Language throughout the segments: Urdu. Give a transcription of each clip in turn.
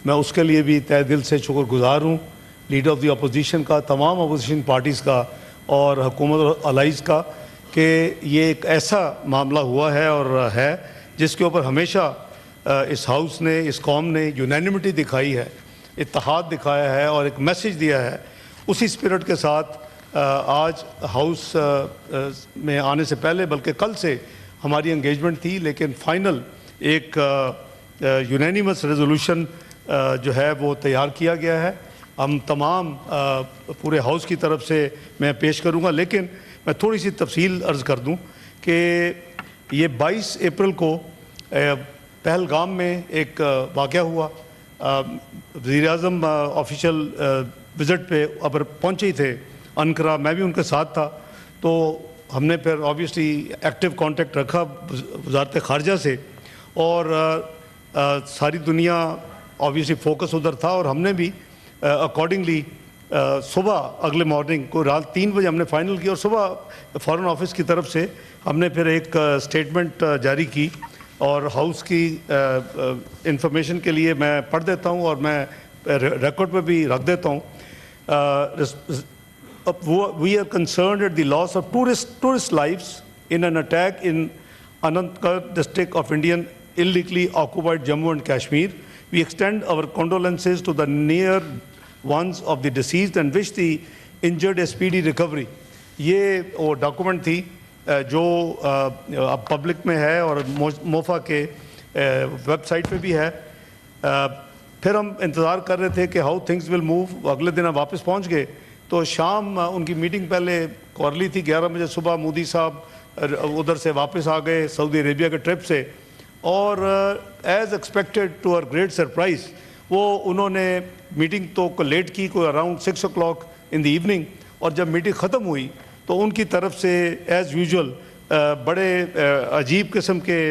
میں اس کے لیے بھی تہ دل سے شکر گزار ہوں، لیڈر آف دی اپوزیشن کا، تمام اپوزیشن پارٹیز کا اور حکومت اور الائز کا، کہ یہ ایک ایسا معاملہ ہوا ہے اور ہے جس کے اوپر ہمیشہ اس ہاؤس نے، اس قوم نے یونینیمٹی دکھائی ہے، اتحاد دکھایا ہے اور ایک میسیج دیا ہے۔ اسی اسپرٹ کے ساتھ آج ہاؤس میں آنے سے پہلے بلکہ کل سے ہماری انگیجمنٹ تھی، لیکن فائنل ایک یونینیمس ریزولوشن جو ہے وہ تیار کیا گیا ہے۔ ہم تمام پورے ہاؤس کی طرف سے میں پیش کروں گا، لیکن میں تھوڑی سی تفصیل عرض کر دوں کہ یہ 22 اپریل کو پہلگام میں ایک واقعہ ہوا۔ وزیر اعظم آفیشیل وزٹ پہ اب پہنچے ہی تھے انقرہ، میں بھی ان کے ساتھ تھا، تو ہم نے پھر آبویسلی ایکٹیو کانٹیکٹ رکھا وزارت خارجہ سے، اور ساری دنیا آبویسلی فوکس ادھر تھا، اور ہم نے بھی اکارڈنگلی صبح اگلے مارننگ کو رات 3 بجے ہم نے فائنل کی، اور صبح فارن آفس کی طرف سے ہم نے پھر ایک اسٹیٹمنٹ جاری کی، اور ہاؤس کی انفارمیشن کے لیے میں پڑھ دیتا ہوں اور میں ریکارڈ پہ بھی رکھ دیتا ہوں۔ We are concerned at the loss of tourist lives in an attack in Anantnag district of Indian illegally occupied Jammu and Kashmir. We extend our condolences to the near ones of the deceased and wish the injured a speedy recovery. یہ وہ ڈاکومنٹ تھی جو اب پبلک میں ہے اور موفا کے ویب سائٹ پہ بھی ہے۔ پھر ہم انتظار کر رہے تھے کہ ہاؤ تھنگز ول موو۔ اگلے دن ہم واپس پہنچ گئے تو شام ان کی میٹنگ پہلے کورلی تھی 11 بجے صبح، مودی صاحب ادھر سے واپس آ گئے سعودی عربیہ کے ٹرپ سے، اور as expected to our great surprise وہ انہوں نے میٹنگ تو لیٹ کی، کوئی around 6 o'clock in the evening, اور جب میٹنگ ختم ہوئی تو ان کی طرف سے ایز یوزول بڑے عجیب قسم کے،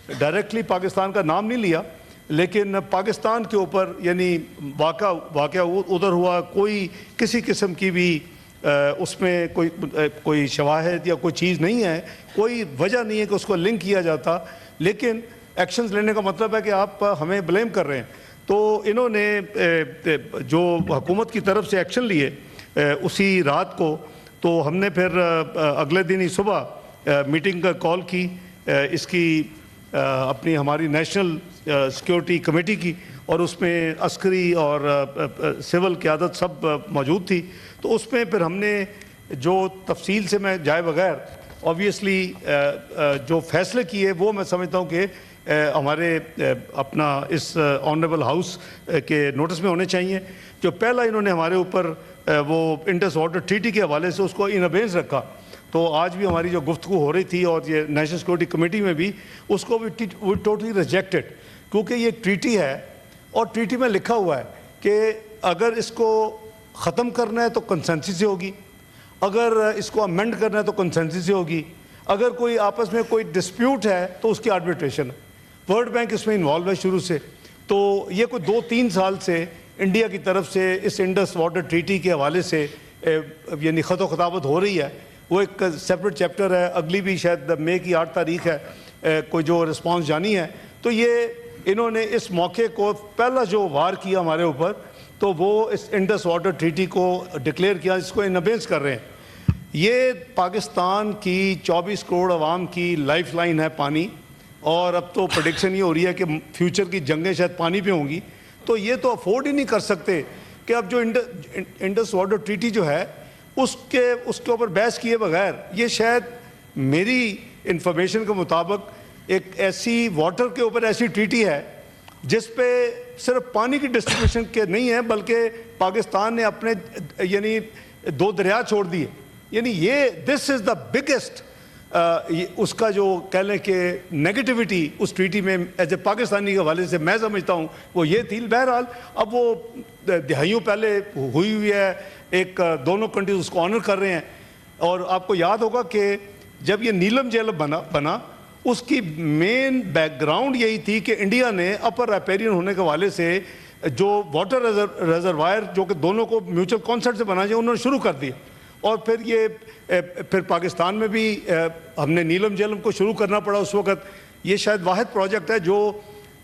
ڈائریکٹلی پاکستان کا نام نہیں لیا، لیکن پاکستان کے اوپر یعنی واقعہ ادھر ہوا، کوئی کسی قسم کی بھی اس میں کوئی شواہد یا کوئی چیز نہیں ہے، کوئی وجہ نہیں ہے کہ اس کو لنک کیا جاتا، لیکن ایکشنز لینے کا مطلب ہے کہ آپ ہمیں بلیم کر رہے ہیں۔ تو انہوں نے جو حکومت کی طرف سے ایکشن لیے اسی رات کو، تو ہم نے پھر اگلے دن ہی صبح میٹنگ کا کال کی اس کی اپنی ہماری نیشنل سیکیورٹی کمیٹی کی، اور اس میں عسکری اور سول قیادت سب موجود تھی۔ تو اس میں پھر ہم نے جو تفصیل سے میں جائے بغیر آبویسلی جو فیصلے کیے وہ میں سمجھتا ہوں کہ ہمارے اپنا اس آنریبل ہاؤس کے نوٹس میں ہونے چاہیے۔ جو پہلا انہوں نے ہمارے اوپر وہ انڈس واٹر ٹریٹی کے حوالے سے اس کو ان ابینس رکھا، تو آج بھی ہماری جو گفتگو ہو رہی تھی اور یہ نیشنل سیکورٹی کمیٹی میں بھی اس کو بھی ٹوٹلی ریجیکٹڈ، کیونکہ یہ ٹریٹی ہے اور ٹریٹی میں لکھا ہوا ہے کہ اگر اس کو ختم کرنا ہے تو کنسنسس سے ہوگی، اگر اس کو امینڈ کرنا ہے تو کنسنسس سے ہوگی، اگر کوئی آپس میں کوئی ڈسپیوٹ ہے تو اس کی آربیٹریشن ہے۔ ورلڈ بینک اس میں انوالو ہے شروع سے، تو یہ کوئی 2-3 سال سے انڈیا کی طرف سے اس انڈس واٹر ٹریٹی کے حوالے سے یعنی خط و خطابت ہو رہی ہے۔ وہ ایک سیپریٹ چیپٹر ہے، اگلی بھی شاید مئی کی 8 تاریخ ہے کوئی جو رسپانس جانی ہے۔ تو یہ انہوں نے اس موقع کو پہلا جو وار کیا ہمارے اوپر، تو وہ اس انڈس واٹر ٹریٹی کو ڈکلیئر کیا، اس کو ان ابینس کر رہے ہیں۔ یہ پاکستان کی 24 کروڑ عوام کی لائف لائن ہے پانی، اور اب تو پریڈکشن یہ ہو رہی ہے کہ فیوچر کی جنگیں شاید پانی پہ ہوں گی، تو یہ تو افورڈ ہی نہیں کر سکتے کہ اب جو انڈس واٹر ٹریٹی جو ہے اس کے اوپر بحث کیے بغیر، یہ شاید میری انفارمیشن کے مطابق ایک ایسی واٹر کے اوپر ایسی ٹریٹی ہے جس پہ صرف پانی کی ڈسٹریبیوشن کے نہیں ہے، بلکہ پاکستان نے اپنے یعنی 2 دریا چھوڑ دیے، یعنی یہ دس از دا بگیسٹ اس کا جو کہہ لیں کہ نیگیٹیوٹی اس ٹریٹی میں ایز اے پاکستانی کے حوالے سے میں سمجھتا ہوں وہ یہ تھی۔ بہرحال اب وہ دہائیوں پہلے ہوئی ہے، ایک دونوں کنٹریز اس کو آنر کر رہے ہیں، اور آپ کو یاد ہوگا کہ جب یہ نیلم جیل بنا اس کی مین بیک گراؤنڈ یہی تھی کہ انڈیا نے اپر ریپیرین ہونے کے حوالے سے جو واٹر ریزروائر جو کہ دونوں کو میوچل کانسرٹ سے بنا جائے انہوں نے شروع کر دیا، اور پھر پاکستان میں بھی ہم نے نیلم جیلم کو شروع کرنا پڑا اس وقت۔ یہ شاید واحد پروجیکٹ ہے جو